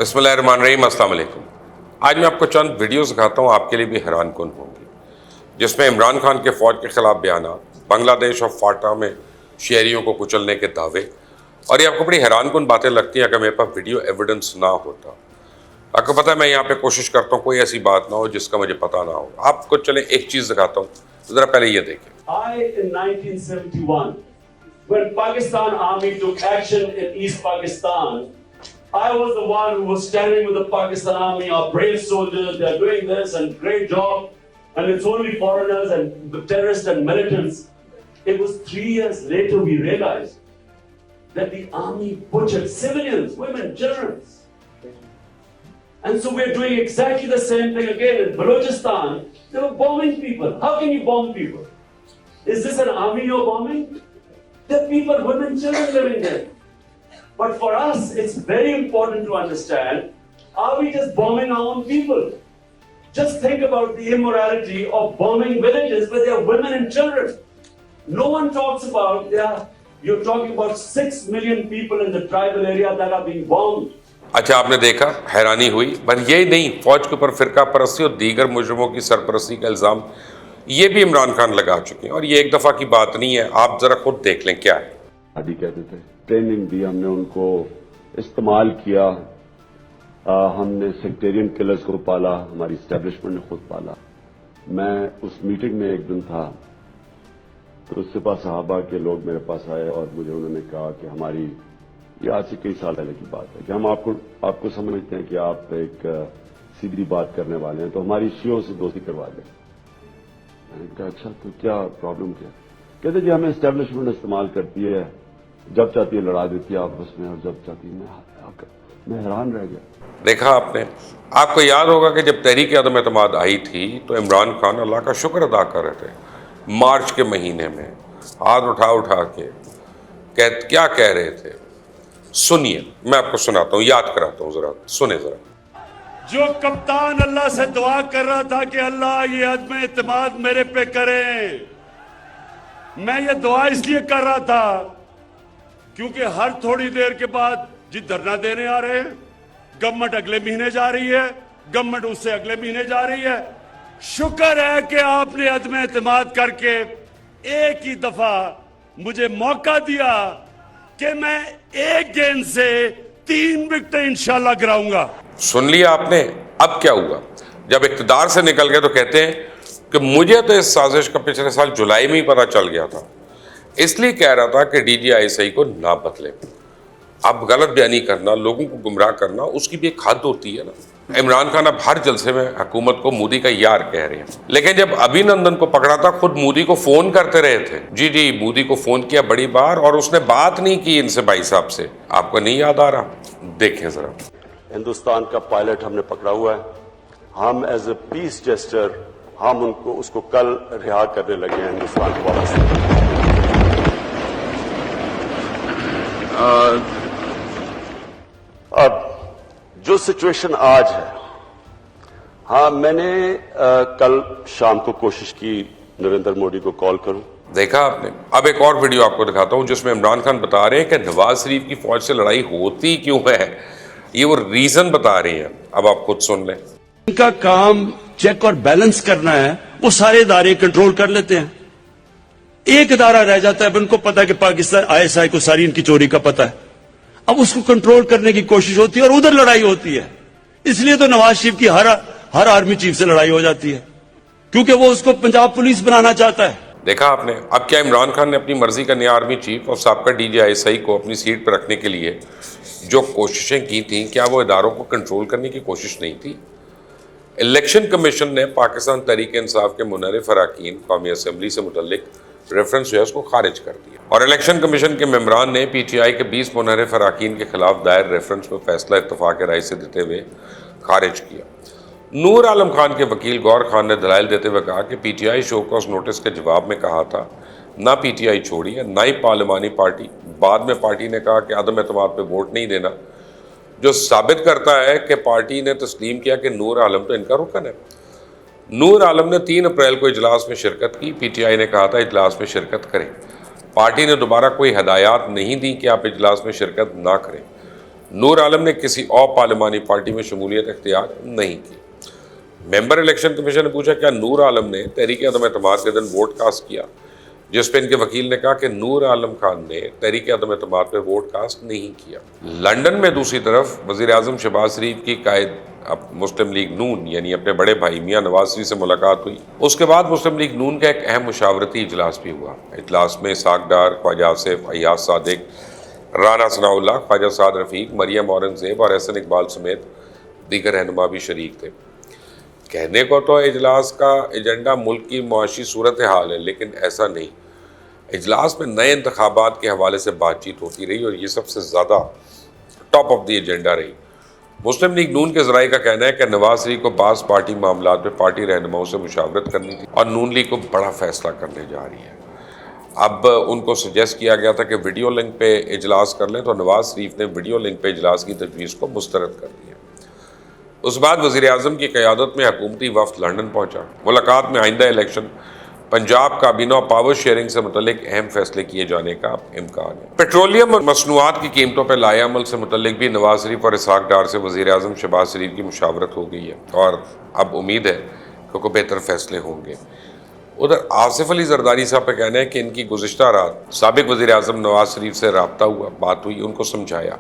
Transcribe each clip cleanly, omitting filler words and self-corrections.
بسم اللہ الرحمن الرحیم، السلام علیکم۔ آج میں آپ کو چند ویڈیوز دکھاتا ہوں، آپ کے لیے بھی حیران کن ہوں گی، جس میں عمران خان کے فوج کے خلاف بیانات، بنگلہ دیش اور فاٹا میں شہریوں کو کچلنے کے دعوے، اور یہ آپ کو بڑی حیران کن باتیں لگتی ہیں اگر میرے پاس ویڈیو ایویڈنس نہ ہوتا۔ آپ کو پتہ ہے میں یہاں پہ کوشش کرتا ہوں کوئی ایسی بات نہ ہو جس کا مجھے پتہ نہ ہو۔ آپ کو چلیں ایک چیز دکھاتا ہوں، ذرا پہلے یہ دیکھیں۔ In 1971, when Pakistan Army took action in East Pakistan, I was the one who was standing with the Pakistan Army, our brave soldiers, they're doing this and great job, and it's only foreigners and the terrorists and militants. It was 3 years later we realized that the army butchered civilians, women, children. And so we're doing exactly the same thing again in Balochistan. They were bombing people. How can you bomb people? Is this an army you're bombing? There are people, women, children living there. But for us, it's very important to understand, are we just bombing our own people? Just think about the immorality of bombing villages where there are women and children. No one talks about, you're talking about 6 million people in the tribal area that are being bombed. اچھا، آپ نے دیکھا، حیرانی ہوئی، بس یہی نہیں، فوج کے اوپر فرقہ پرستی اور دیگر مجرموں کی سرپرستی کا الزام یہ بھی عمران خان لگا چکے ہیں، اور یہ ایک دفعہ کی بات نہیں ہے، آپ ذرا خود دیکھ لیں کیا ہے۔ عادی کہتے تھے، ٹریننگ دی، ہم نے ان کو استعمال کیا، ہم نے سیکٹیرین کلرز کو پالا، ہماری اسٹیبلشمنٹ نے خود پالا۔ میں اس میٹنگ میں ایک دن تھا تو سپاہ صحابہ کے لوگ میرے پاس آئے اور مجھے انہوں نے کہا کہ ہماری، یہ آج سے کئی سال پہلے کی بات ہے، کہ ہم آپ کو سمجھتے ہیں کہ آپ ایک سیدھی بات کرنے والے ہیں تو ہماری شیعوں سے دوستی کروا دیں۔ میں نے کہا اچھا تو کیا پرابلم کیا؟ کہتے جی ہمیں اسٹیبلشمنٹ استعمال کرتی ہے، جب چاہتی ہے لڑا دیتی ہے آپس میں، اور جب چاہتی ہے میں حیران رہ گیا۔ دیکھا آپ نے، آپ کو یاد ہوگا کہ جب تحریک عدم اعتماد آئی تھی تو عمران خان اللہ کا شکر ادا کر رہے تھے، مارچ کے مہینے میں ہاتھ اٹھا کے کیا کہہ رہے تھے، سنیے، میں آپ کو سناتا ہوں، یاد کراتا ہوں، ذرا سنیں ذرا۔ جو کپتان اللہ سے دعا کر رہا تھا کہ اللہ یہ عدم اعتماد میرے پہ کریں، میں یہ دعا اس لیے کر رہا تھا کیونکہ ہر تھوڑی دیر کے بعد جی دھرنا دینے آ رہے ہیں، گورنمنٹ اگلے مہینے جا رہی ہے، گورنمنٹ اس سے اگلے مہینے جا رہی ہے۔ شکر ہے کہ آپ نے عدم اعتماد کر کے ایک ہی دفعہ مجھے موقع دیا کہ میں ایک گیند سے 3 وکٹیں انشاءاللہ گراؤں گا۔ سن لیا آپ نے؟ اب کیا ہوا؟ جب اقتدار سے نکل گئے تو کہتے ہیں کہ مجھے تو اس سازش کا پچھلے سال جولائی میں ہی پتہ چل گیا تھا، اس لیے کہہ رہا تھا کہ ڈی جی آئی سی کو نہ بدلے۔ اب غلط بیانی کرنا، لوگوں کو گمراہ کرنا، اس کی بھی ایک حد ہوتی ہے نا۔ عمران خان اب ہر جلسے میں حکومت کو مودی کا یار کہہ رہے ہیں، لیکن جب ابھی نندن کو پکڑا تھا خود مودی کو فون کرتے رہے تھے، جی مودی کو فون کیا بڑی بار، اور اس نے بات نہیں کی ان سے بھائی صاحب سے۔ آپ کو نہیں یاد آ رہا؟ دیکھیں ذرا۔ ہندوستان کا پائلٹ ہم نے پکڑا ہوا ہے، ہم ایز اے پیس جیسچر ہم اس کو کل رہا کرنے لگے ہیں ہندوستان کو واپس۔ اب جو سچویشن آج ہے، ہاں میں نے کل شام کو کوشش کی نریندر مودی کو کال کروں۔ دیکھا آپ نے؟ اب ایک اور ویڈیو آپ کو دکھاتا ہوں جس میں عمران خان بتا رہے ہیں کہ نواز شریف کی فوج سے لڑائی ہوتی کیوں ہے، یہ وہ ریزن بتا رہی ہیں، اب آپ خود سن لیں۔ ان کا کام چیک اور بیلنس کرنا ہے، وہ سارے ادارے کنٹرول کر لیتے ہیں، ایک ادارہ رہ جاتا ہے، اب ان کو پتا ہے کہ پاکستان ISI کو ساری ان کی چوری کا پتا ہے، اب اس کو کنٹرول کرنے کی کوشش ہوتی ہے اور ادھر لڑائی ہوتی ہے۔ اس لیے تو نواز شریف کی ہر آرمی چیف سے لڑائی ہو جاتی ہے، کیونکہ وہ اس کو پنجاب پولیس بنانا چاہتا ہے۔ دیکھا آپ نے؟ اب کیا عمران خان نے اپنی مرضی کا نیا آرمی چیف اور سابقہ DGI کو اپنی سیٹ پر رکھنے کے لیے جو کوششیں کی تھیں، کیا وہ اداروں کو کنٹرول کرنے کی کوشش نہیں تھی؟ الیکشن کمیشن نے پاکستان تحریک انصاف کے منحرف اراکین قومی اسمبلی سے متعلق ریفرنس جو ہے اس کو خارج کر دیا، اور الیکشن کمیشن کے ممبران نے PTI کے 20 منحرف اراکین کے خلاف دائر ریفرنس میں فیصلہ اتفاق رائے سے دیتے ہوئے خارج کیا۔ نور عالم خان کے وکیل گور خان نے دلائل دیتے ہوئے کہا کہ PTI شو کاز نوٹس کے جواب میں کہا تھا نہ PTI چھوڑی ہے نہ ہی پارلیمانی پارٹی، بعد میں پارٹی نے کہا کہ عدم اعتماد پہ ووٹ نہیں دینا، جو ثابت کرتا ہے کہ پارٹی نے تسلیم کیا کہ نور عالم تو ان کا رکن ہے۔ نور عالم نے 3 اپریل کو اجلاس میں شرکت کی، PTI نے کہا تھا اجلاس میں شرکت کریں، پارٹی نے دوبارہ کوئی ہدایات نہیں دی کہ آپ اجلاس میں شرکت نہ کریں۔ نور عالم نے کسی اور پارلیمانی پارٹی میں شمولیت اختیار نہیں کی۔ ممبر الیکشن کمیشن نے پوچھا کیا نور عالم نے تحریک عدم اعتماد کے دن ووٹ کاسٹ کیا، جس پہ ان کے وکیل نے کہا کہ نور عالم خان نے تحریک عدم اعتماد پہ ووٹ کاسٹ نہیں کیا۔ لندن میں دوسری طرف وزیر اعظم شہباز شریف کی قائد مسلم لیگ نون یعنی اپنے بڑے بھائی میاں نواز شریف سے ملاقات ہوئی۔ اس کے بعد مسلم لیگ نون کا ایک اہم مشاورتی اجلاس بھی ہوا۔ اجلاس میں اسحاق ڈار، خواجہ آصف، ایاز صادق، رانا ثناء اللہ، خواجہ سعد رفیق، مریم اورنگزیب اور احسن اقبال سمیت دیگر رہنما بھی شریک تھے۔ کہنے کو تو اجلاس کا ایجنڈا ملک کی معاشی صورتحال ہے، لیکن ایسا نہیں۔ اجلاس میں نئے انتخابات کے حوالے سے بات چیت ہوتی رہی اور یہ سب سے زیادہ ٹاپ آف دی ایجنڈا رہی۔ مسلم لیگ نون کے ذرائع کا کہنا ہے کہ نواز شریف کو بعض پارٹی معاملات میں پارٹی رہنماؤں سے مشاورت کرنی تھی اور نون لیگ کو بڑا فیصلہ کرنے جا رہی ہے۔ اب ان کو سجیسٹ کیا گیا تھا کہ ویڈیو لنک پہ اجلاس کر لیں، تو نواز شریف نے ویڈیو لنک پہ اجلاس کی تجویز کو مسترد کر دیا۔ اس بعد وزیر اعظم کی قیادت میں حکومتی وفد لندن پہنچا۔ ملاقات میں آئندہ الیکشن، پنجاب کابینہ اور پاور شیئرنگ سے متعلق اہم فیصلے کیے جانے کا امکان ہے۔ پیٹرولیم اور مصنوعات کی قیمتوں پر لائحہ عمل سے متعلق بھی نواز شریف اور اسحاق ڈار سے وزیر اعظم شہباز شریف کی مشاورت ہو گئی ہے اور اب امید ہے کہ کوئی بہتر فیصلے ہوں گے۔ ادھر آصف علی زرداری صاحب کا کہنا ہے کہ ان کی گزشتہ رات سابق وزیر اعظم نواز شریف سے رابطہ ہوا، بات ہوئی، ان کو سمجھایا،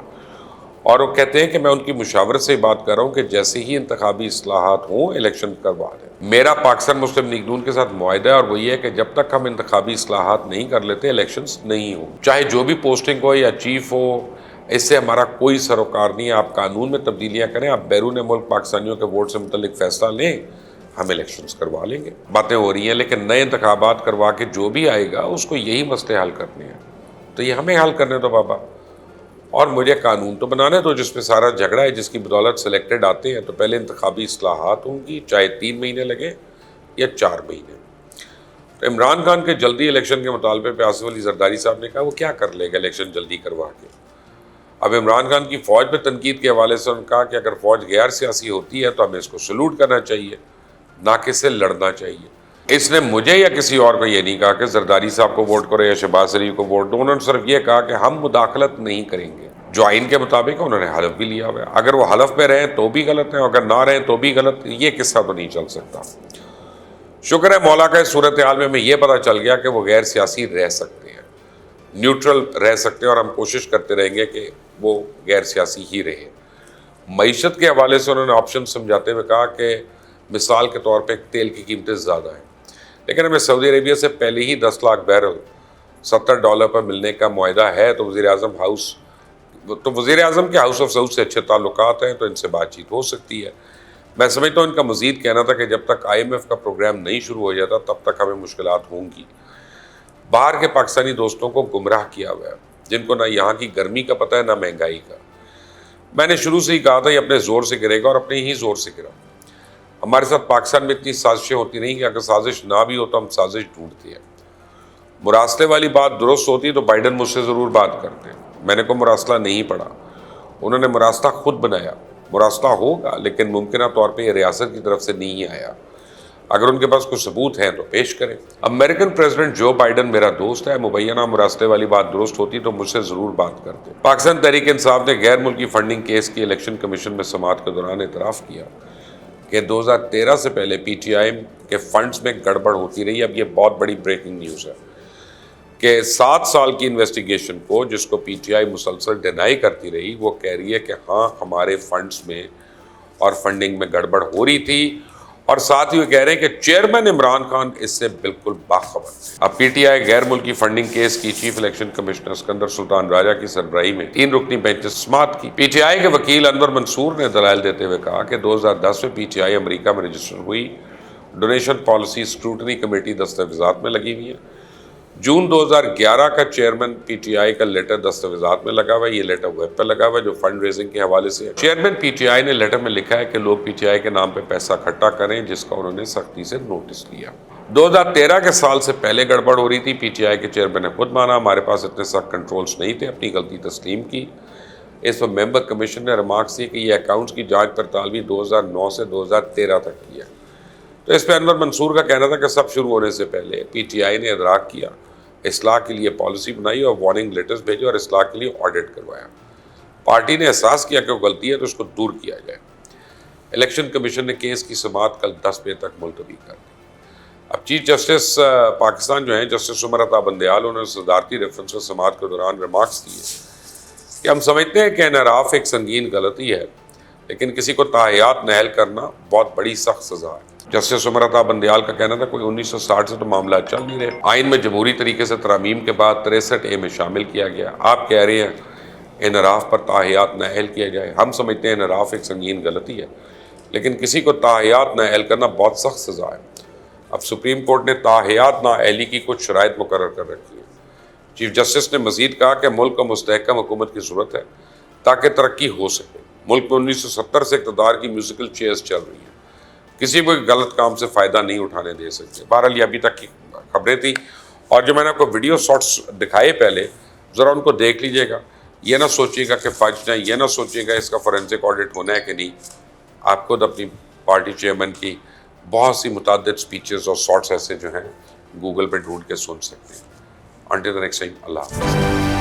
اور وہ کہتے ہیں کہ میں ان کی مشاورت سے بات کر رہا ہوں کہ جیسے ہی انتخابی اصلاحات ہوں الیکشن کروا دیں۔ میرا پاکستان مسلم لیگ نون کے ساتھ معاہدہ ہے اور وہ یہ ہے کہ جب تک ہم انتخابی اصلاحات نہیں کر لیتے الیکشنز نہیں ہوں، چاہے جو بھی پوسٹنگ ہو یا چیف ہو، اس سے ہمارا کوئی سروکار نہیں ہے۔ آپ قانون میں تبدیلیاں کریں، آپ بیرون ملک پاکستانیوں کے ووٹ سے متعلق فیصلہ لیں، ہم الیکشنز کروا لیں گے۔ باتیں ہو رہی ہیں، لیکن نئے انتخابات کروا کے جو بھی آئے گا اس کو یہی مسئلے حل کرنے ہیں، تو یہ ہمیں حل کرنے دو بابا، اور مجھے قانون تو بنانے دو جس پہ سارا جھگڑا ہے، جس کی بدولت سلیکٹڈ آتے ہیں۔ تو پہلے انتخابی اصلاحات ہوں گی، چاہے 3 مہینے لگیں یا 4 مہینے۔ تو عمران خان کے جلدی الیکشن کے مطالبے پہ آصف علی زرداری صاحب نے کہا وہ کیا کر لے گا الیکشن جلدی کروا کے۔ اب عمران خان کی فوج پہ تنقید کے حوالے سے انہوں نے کہا کہ اگر فوج غیر سیاسی ہوتی ہے تو ہمیں اس کو سلوٹ کرنا چاہیے، نہ کہ اس سے لڑنا چاہیے۔ اس نے مجھے یا کسی اور کو یہ نہیں کہا کہ زرداری صاحب کو ووٹ کرو یا شہباز شریف کو ووٹ دو، انہوں نے صرف یہ کہا کہ ہم مداخلت نہیں کریں گے۔ جو آئین کے مطابق انہوں نے حلف بھی لیا ہوا ہے، اگر وہ حلف پہ رہیں تو بھی غلط ہے، اگر نہ رہیں تو بھی غلط، یہ قصہ تو نہیں چل سکتا۔ شکر ہے مولا کا، اس صورتحال میں ہمیں یہ پتہ چل گیا کہ وہ غیر سیاسی رہ سکتے ہیں، نیوٹرل رہ سکتے ہیں، اور ہم کوشش کرتے رہیں گے کہ وہ غیر سیاسی ہی رہے۔ معیشت کے حوالے سے انہوں نے آپشن سمجھاتے ہوئے کہا کہ مثال کے طور پہ تیل کی قیمتیں زیادہ ہیں، لیکن ہمیں سعودی عربیہ سے پہلے ہی 10 لاکھ بیرل $70 پر ملنے کا معاہدہ ہے، تو وزیر اعظم کے ہاؤس آف سعود سے اچھے تعلقات ہیں، تو ان سے بات چیت ہو سکتی ہے۔ میں سمجھتا ہوں ان کا مزید کہنا تھا کہ جب تک IMF کا پروگرام نہیں شروع ہو جاتا تب تک ہمیں مشکلات ہوں گی۔ باہر کے پاکستانی دوستوں کو گمراہ کیا ہوا ہے، جن کو نہ یہاں کی گرمی کا پتہ ہے نہ مہنگائی کا۔ میں نے شروع سے ہی کہا تھا یہ اپنے زور سے گرے گا، اور اپنے ہی زور سے گرا۔ ہمارے ساتھ پاکستان میں اتنی سازشیں ہوتی نہیں کہ اگر سازش نہ بھی ہو تو ہم سازش ڈھونڈتے ہیں۔ مراسلے والی بات درست ہوتی تو بائیڈن مجھ سے ضرور بات کرتے، میں نے کوئی مراسلہ نہیں پڑھا، انہوں نے مراسلہ خود بنایا۔ مراسلہ ہوگا لیکن ممکنہ طور پہ یہ ریاست کی طرف سے نہیں آیا، اگر ان کے پاس کوئی ثبوت ہیں تو پیش کریں۔ امریکن پریزیڈنٹ جو بائیڈن میرا دوست ہے، مبینہ مراسلے والی بات درست ہوتی تو مجھ سے ضرور بات کرتے۔ پاکستان تحریک انصاف نے غیر ملکی فنڈنگ کیس کی الیکشن کمیشن میں سماعت کے دوران اعتراف کیا کہ 2013 سے پہلے PTI کے فنڈز میں گڑبڑ ہوتی رہی۔ اب یہ بہت بڑی بریکنگ نیوز ہے کہ 7 سال کی انویسٹیگیشن کو جس کو PTI مسلسل ڈینائی کرتی رہی، وہ کہہ رہی ہے کہ ہاں ہمارے فنڈز میں اور فنڈنگ میں گڑبڑ ہو رہی تھی، اور ساتھ ہی وہ کہہ رہے ہیں کہ چیئرمین عمران خان اس سے بالکل باخبر تھے۔ اب PTI غیر ملکی فنڈنگ کیس کی چیف الیکشن کمشنر اسکندر سلطان راجہ کی سربراہی میں 3 رکنی بینچ نے سماعت کی۔ PTI کے وکیل انور منصور نے دلائل دیتے ہوئے کہا کہ 2010 میں PTI امریکہ میں رجسٹر ہوئی، ڈونیشن پالیسی اسکروٹنی کمیٹی دستاویزات میں لگی ہوئی ہے۔ جون 2011 کا چیئرمین PTI کا لیٹر دستاویزات میں لگا ہوا ہے، یہ لیٹر ویب پہ لگا ہوا ہے جو فنڈ ریزنگ کے حوالے سے ہے۔ چیئرمین PTI نے لیٹر میں لکھا ہے کہ لوگ PTI کے نام پہ پیسہ اکٹھا کریں، جس کا انہوں نے سختی سے نوٹس لیا۔ 2013 کے سال سے پہلے گڑبڑ ہو رہی تھی، PTI کے چیئرمین نے خود مانا ہمارے پاس اتنے سخت کنٹرولز نہیں تھے، اپنی غلطی تسلیم کی۔ اس پر ممبر کمیشن نے ریمارکس دی کہ یہ اکاؤنٹس کی جانچ پڑتال بھی 2009 سے 2013 تک کی ہے۔ تو اس پہ انور منصور کا کہنا تھا کہ سب شروع ہونے سے پہلے PTI نے ادراک کیا، اصلاح کے لیے پالیسی بنائی اور وارننگ لیٹرز بھیجے اور اصلاح کے لیے آڈٹ کروایا۔ پارٹی نے احساس کیا کہ وہ غلطی ہے تو اس کو دور کیا جائے۔ الیکشن کمیشن نے کیس کی سماعت کل 10 بجے تک ملتوی کر دی۔ اب چیف جسٹس پاکستان جو ہیں جسٹس عمر عطا بندیال، انہوں نے صدارتی ریفرنس میں سماعت کے دوران ریمارکس دیے کہ ہم سمجھتے ہیں کہ انحراف ایک سنگین غلطی ہے، لیکن کسی کو تاحیات نااہل کرنا بہت بڑی سخت سزا ہے۔ جسٹس عمر عطا بندیال کا کہنا تھا کوئی 1960 سے تو معاملہ چل نہیں رہے، آئین میں جمہوری طریقے سے ترامیم کے بعد 63A میں شامل کیا گیا، آپ کہہ رہے ہیں انحراف پر تاحیات نااہل کیا جائے۔ ہم سمجھتے ہیں انحراف ایک سنگین غلطی ہے، لیکن کسی کو تاحیات نااہل کرنا بہت سخت سزا ہے۔ اب سپریم کورٹ نے تاحیات نااہلی کی کچھ شرائط مقرر کر رکھی ہیں۔ چیف جسٹس نے مزید کہا کہ ملک کو مستحکم حکومت کی ضرورت ہے تاکہ ترقی ہو سکے۔ ملک میں 1970 سے اقتدار کی میوزیکل چیئرز چل رہی ہیں، کسی کو غلط کام سے فائدہ نہیں اٹھانے دے سکتے۔ بہرحال یہ ابھی تک کی خبریں تھیں، اور جو میں نے آپ کو ویڈیو شارٹس دکھائے پہلے، ذرا ان کو دیکھ لیجئے گا، یہ نہ سوچیے گا کہ فج جائیں، یہ نہ سوچیے گا اس کا فورینسک آڈٹ ہونا ہے کہ نہیں۔ آپ خود اپنی پارٹی چیئرمین کی بہت سی متعدد سپیچز اور شارٹس ایسے جو ہیں گوگل پہ ڈھونڈ کے سن سکتے ہیں۔ انٹل دی نیکسٹ ٹائم، اللہ حافظ۔